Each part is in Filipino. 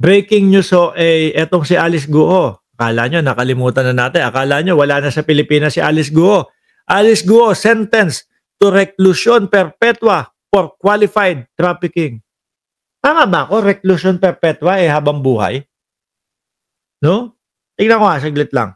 breaking news ho, etong si Alice Guo. Akala nyo, nakalimutan na natin. Akala nyo, wala na sa Pilipinas si Alice Guo. Alice Guo sentenced to reclusion perpetua for qualified trafficking. Tama ba ako? Reclusion perpetua habang buhay? No? Tingnan ko nga, saglit lang.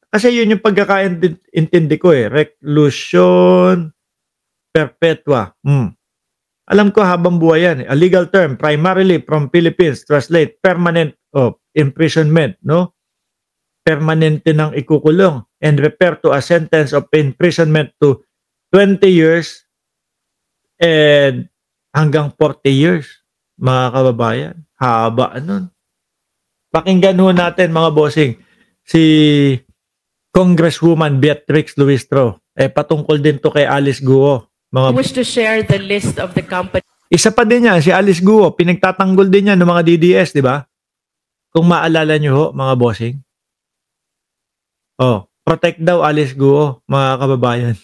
Kasi yun yung pagkakaintindi ko Reclusion perpetua. Alam ko habang buhay yan. A legal term, primarily from Philippines, translate permanent imprisonment, no? Permanente ng ikukulong and refer to a sentence of imprisonment to 20 years and hanggang 40 years, mga kababayan. Haba nun. Pakinggan ho natin, mga bossing, si Congresswoman Beatrix Luistro. Patungkol din to kay Alice Guo. I wish to share the list of the company. Isa pa din yan, si Alice Guo, pinagtatanggol din yan ng mga DDS, di ba? Kung maalala nyo ho, mga bossing. Protect daw Alice Guo, mga kababayan.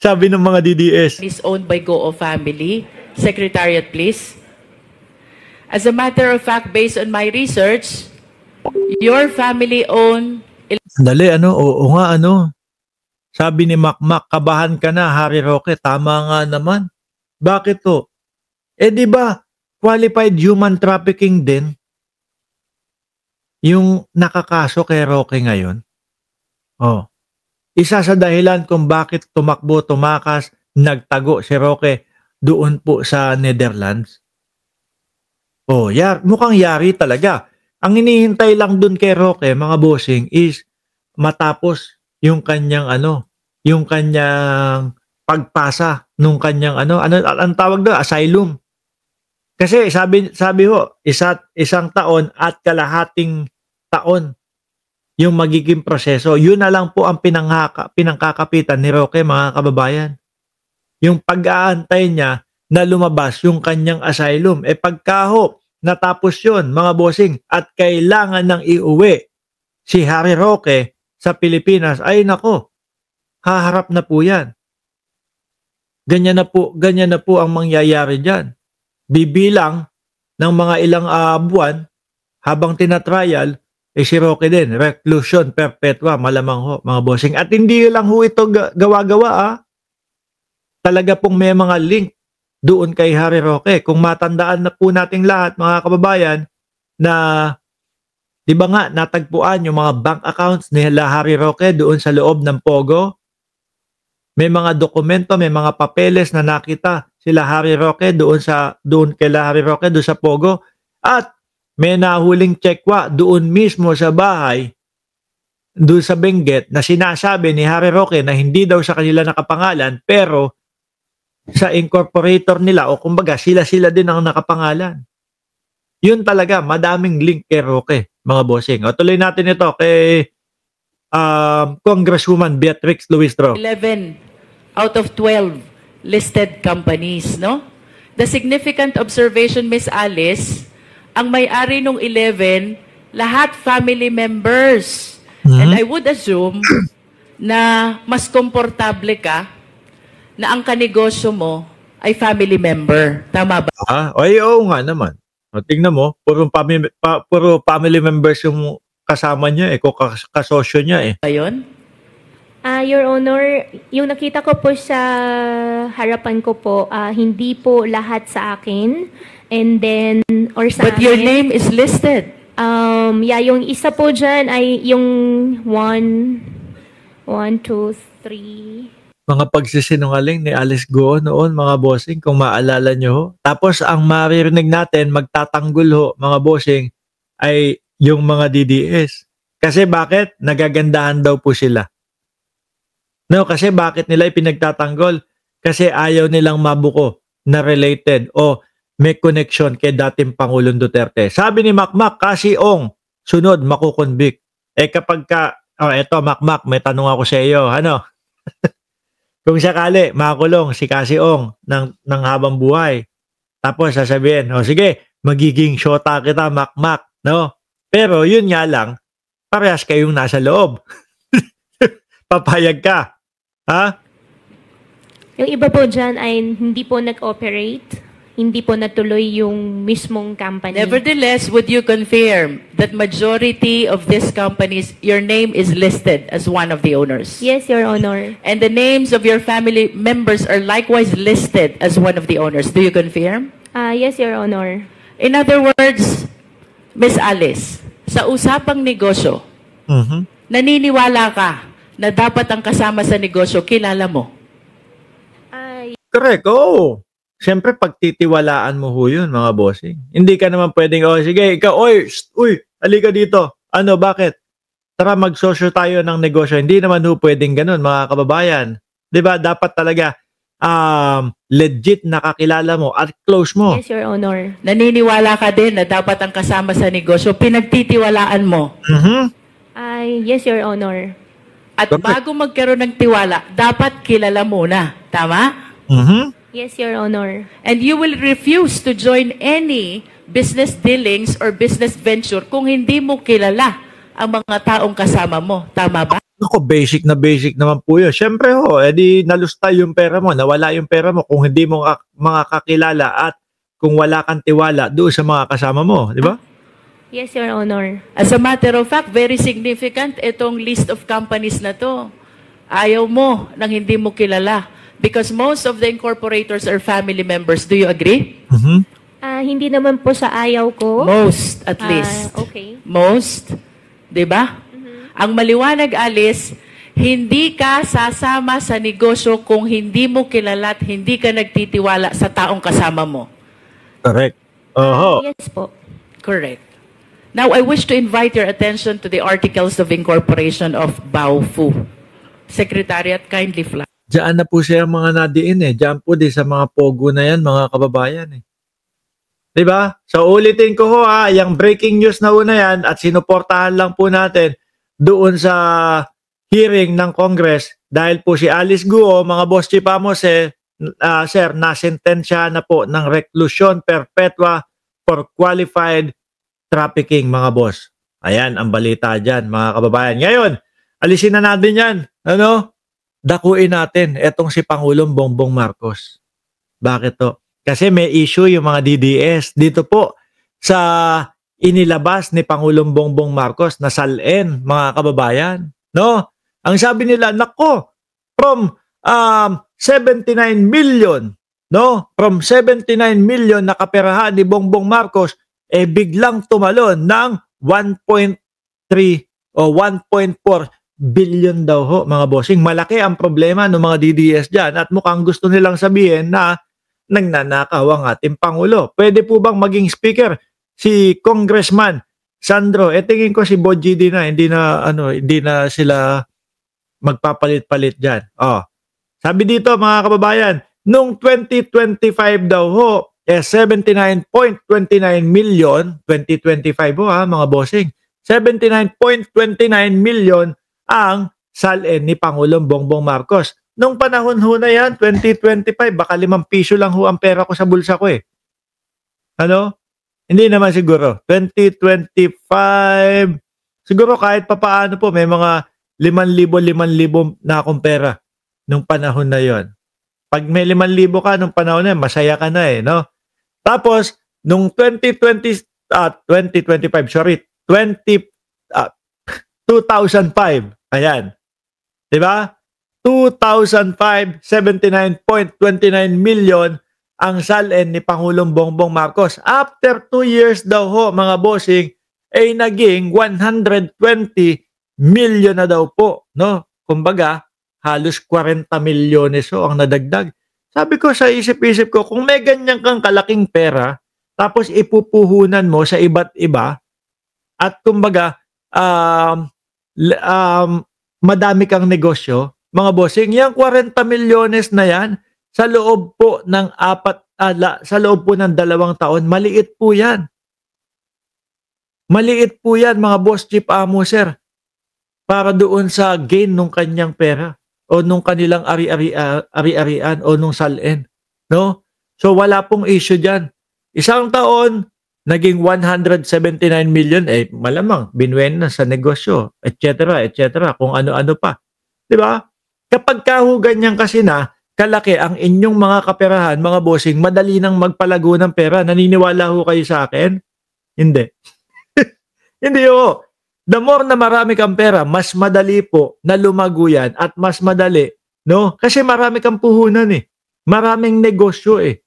sabi ng mga DDS. Is owned by Guo family. Secretariat, please. As a matter of fact, based on my research, your family own... Dali, oo nga, Sabi ni Makmak, kabahan ka na, Harry Roque. Tama nga naman. Bakit to? Di ba, qualified human trafficking din yung nakakaso kay Roque ngayon? Isa sa dahilan kung bakit tumakas, nagtago si Roque doon po sa Netherlands. Mukhang yari talaga. Ang hinihintay lang doon kay Roque, mga bossing, is matapos yung kanyang yung kanyang pagpasa nung kanyang ang tawag doon, asylum. Kasi sabi ho, isang taon at kalahating taon yung magiging proseso. Yun na lang po ang pinangkakapitan ni Roque, mga kababayan. Yung pag-aantay niya na lumabas yung kanyang asylum. Pagka ho, natapos yun, mga bossing, at kailangan nang iuwi si Harry Roque sa Pilipinas, ay nako, haharap na po yan. Ganyan na po ang mangyayari dyan. Bibilang ng mga ilang buwan, habang tinatrial, si Roque din, reclusion perpetua, malamang ho, mga bossing. At hindi lang ho ito gawa-gawa, Talaga pong may mga link doon kay Harry Roque. Kung matandaan na po nating lahat, mga kababayan, na di ba nga natagpuan yung mga bank accounts ni Harry Roque doon sa loob ng Pogo? May mga dokumento, may mga papeles na nakita sila Harry Roque doon kay Harry Roque doon sa Pogo, at may nahuling tsekwa doon mismo sa bahay doon sa Benguet na sinasabi ni Harry Roque na hindi daw sa kanila nakapangalan, pero sa incorporator nila, o kumbaga sila din ang nakapangalan. Yun talaga, madaming link kay Roque, mga bossing. O tuloy natin ito kay Congresswoman Beatrix Luistro. 11 out of 12 listed companies, no? The significant observation, Miss Alice, ang may-ari nung 11, lahat family members. And I would assume na mas komportable ka na ang kanegosyo mo ay family member. Tama ba? Oo nga naman. O, tingnan mo, puro family members yung kasama niya, kasosyo niya . Ayun? Your Honor, yung nakita ko po sa harapan ko po, hindi po lahat sa akin. And then, or sa But your name is listed. Yung isa po dyan ay yung 1, 2, 3. Mga pagsisinungaling ni Alice Guo noon, mga bossing, kung maalala nyo ho. Tapos ang maririnig natin, magtatanggol ho, mga bossing, ay yung mga DDS. Kasi bakit? Nagagandahan daw po sila. No, kasi bakit nila ipinagtatanggol? Kasi ayaw nilang mabuko na related o may connection kay dating Pangulong Duterte. Sabi ni Makmak, kasi Ong, sunod, makukonvict. Kapag eto Makmak, may tanong ako sa iyo, Kung sakali, makulong si Cassie Ong ng habang buhay. Tapos sasabihin, sige, magiging shota kita, Makmak, no? Pero yun nga lang, parehas kayong nasa loob. Papayag ka. Ha? Yung iba po dyan ay hindi po nag-operate. hindi po natuloy yung mismong company. Nevertheless, would you confirm that majority of these companies, your name is listed as one of the owners? Yes, Your Honor. And the names of your family members are likewise listed as one of the owners. Do you confirm? Yes, Your Honor. In other words, Miss Alice, sa usapang negosyo, Mhm. naniniwala ka na dapat ang kasama sa negosyo, kilala mo? Correct, oo. Siyempre, pagtitiwalaan mo ho yun, mga bossing. Hindi ka naman pwedeng, oh, sige, ikaw, uy, halika dito. Ano, bakit? Tara, magsosyo tayo ng negosyo. Hindi naman ho pwedeng ganun, mga kababayan. 'Di ba? Dapat talaga, legit nakakilala mo at close mo. Yes, Your Honor. Naniniwala ka din na dapat ang kasama sa negosyo, pinagtitiwalaan mo. Mhm. Yes, Your Honor. At Perfect. bago magkaroon ng tiwala, dapat kilala muna. Tama? Mhm. Yes, Your Honor. And you will refuse to join any business dealings or business venture kung hindi mo kilala ang mga taong kasama mo. Tama ba? Ako, basic naman po yun. Siyempre ho, edi nalusta yung pera mo, nawala yung pera mo kung hindi mo mga kakilala at kung wala kang tiwala doon sa mga kasama mo. Di ba? Yes, Your Honor. As a matter of fact, very significant itong list of companies na to. Ayaw mo nang hindi mo kilala. Because most of the incorporators are family members. Do you agree? Mhm. Hindi naman po sa ayaw ko. Most, at least. Okay. Most. Diba? Ang maliwanag, Alice, hindi ka sasama sa negosyo kung hindi mo kilala at hindi ka nagtitiwala sa taong kasama mo. Correct. Oho. Yes po. Correct. Now, I wish to invite your attention to the Articles of Incorporation of Baofu. Secretariat, kindly flag. Diyan na po siya mga nadiin eh. Diyan po di sa mga pogo na yan, mga kababayan eh. Diba? So ulitin ko ho yung breaking news na una yan at sinuportahan lang po natin doon sa hearing ng Congress dahil po si Alice Guo, mga boss chief amos sir, nasentensya na po ng reclusion perpetua for qualified trafficking, mga boss. Ayan ang balita dyan, mga kababayan. Ngayon, alisin na natin yan. Ano? Dakuin natin etong si Pangulong Bongbong Marcos. Bakit to? Kasi may issue yung mga DDS dito po sa inilabas ni Pangulong Bongbong Marcos na SALN, mga kababayan. No? Ang sabi nila, nako, from 79 million, no? From 79 million na kaperahan ni Bongbong Marcos, biglang tumalon ng 1.3 o 1.4 billion daw ho, mga bossing. Malaki ang problema ng mga DDS dyan at mukhang gusto nilang sabihin na nagnanakaw ang ating Pangulo. Pwede po bang maging speaker si Congressman Sandro? Tingin ko si Boji hindi na sila magpapalit-palit dyan. Sabi dito, mga kababayan, nung 2025 daw ho, 79.29 million, 2025 ho mga bossing, 79.29 million ang SALN ni Pangulong Bongbong Marcos. Nung panahon ho na yan, 2025, baka 5 piso lang ho ang pera ko sa bulsa ko eh. Ano? Hindi naman siguro. 2025, siguro kahit papaano po, may mga 5,000 na akong pera nung panahon na yon. Pag may 5,000 ka nung panahon na yan, masaya ka na eh, no? Tapos, nung 2025, 2005, ayan. Diba? 2005, 79.29 million ang SALN ni Pangulong Bongbong Marcos. After 2 years daw ho, mga bossing, ay naging 120 million na daw po. No? Kumbaga, halos 40 milyones ho ang nadagdag. Sabi ko sa isip-isip ko, kung may ganyan kang kalaking pera, tapos ipupuhunan mo sa iba't iba, at kumbaga, madami kang negosyo, mga bossing, yung 40 milyones na yan, sa loob po ng sa loob po ng 2 taon, maliit po yan. Maliit po yan, mga boss chief amo, sir, para doon sa gain nung kanyang pera o nung kanilang ari-arian o nung SALN. No? So wala pong issue dyan. Isang taon, naging 179 million, malamang, binwen na sa negosyo, etc., etc., kung ano-ano pa. Diba? Kapag kahugan niyan kasi na, kalaki ang inyong mga kaperahan, mga bossing, madali nang magpalago ng pera. Naniniwala ho kayo sa akin? Hindi. Hindi ho. The more na marami kang pera, mas madali po na lumago yan at mas madali, no? Kasi marami kang puhunan eh. Maraming negosyo eh.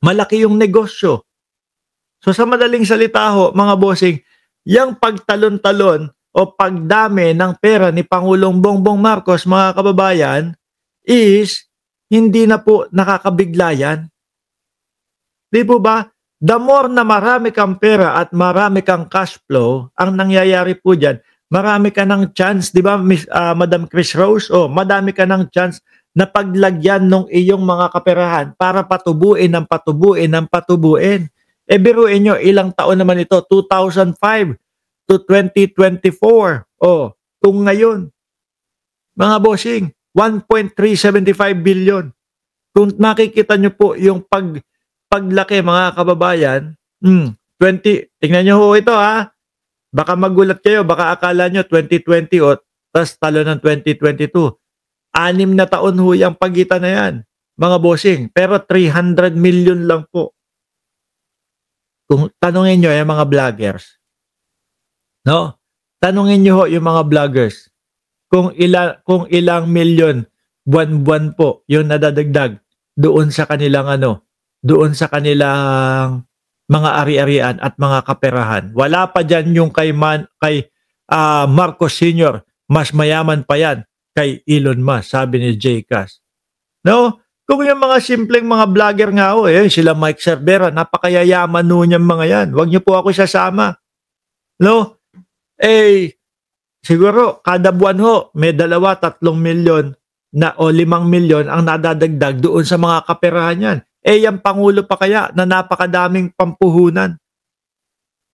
Malaki yung negosyo. So sa madaling salita ho, mga bossing, yung pagtalon-talon o pagdami ng pera ni Pangulong Bongbong Marcos, mga kababayan, is hindi na po nakakabigla yan. Di po ba? The more na marami kang pera at marami kang cash flow, ang nangyayari po dyan, marami ka ng chance, di ba, Madam Chris Rose? Madami ka ng chance na paglagyan ng iyong mga kaperahan para patubuin ng patubuin ng patubuin. Biruin nyo, ilang taon naman ito? 2005 to 2024. Kung ngayon, mga bossing, 1.375 billion. Kung makikita nyo po yung paglaki, mga kababayan, 20, tingnan nyo ho ito ha. Baka magulat kayo, baka akala nyo 2020 tas talo ng 2022. 6 na taon ho yung pagitan na yan, mga bossing. Pero 300 million lang po. Kung tanungin nyo yung mga vloggers, no? Tanungin nyo ho yung mga vloggers kung ilang milyon buwan-buwan po yung nadadagdag doon sa kanilang doon sa kanilang mga ari-arian at mga kaperahan. Wala pa dyan yung kay Marcos Sr. Mas mayaman pa yan kay Elon Musk, sabi ni Jay Cas. No? Kung yung mga simpleng mga vlogger nga sila Mike Cervera, napakayayaman nun yung mga yan. Huwag niyo po ako sasama. No? Siguro, kada buwan ho, may 2-3 milyon o 5 milyon ang nadadagdag doon sa mga kaperahan yan. Yung Pangulo pa kaya na napakadaming pampuhunan.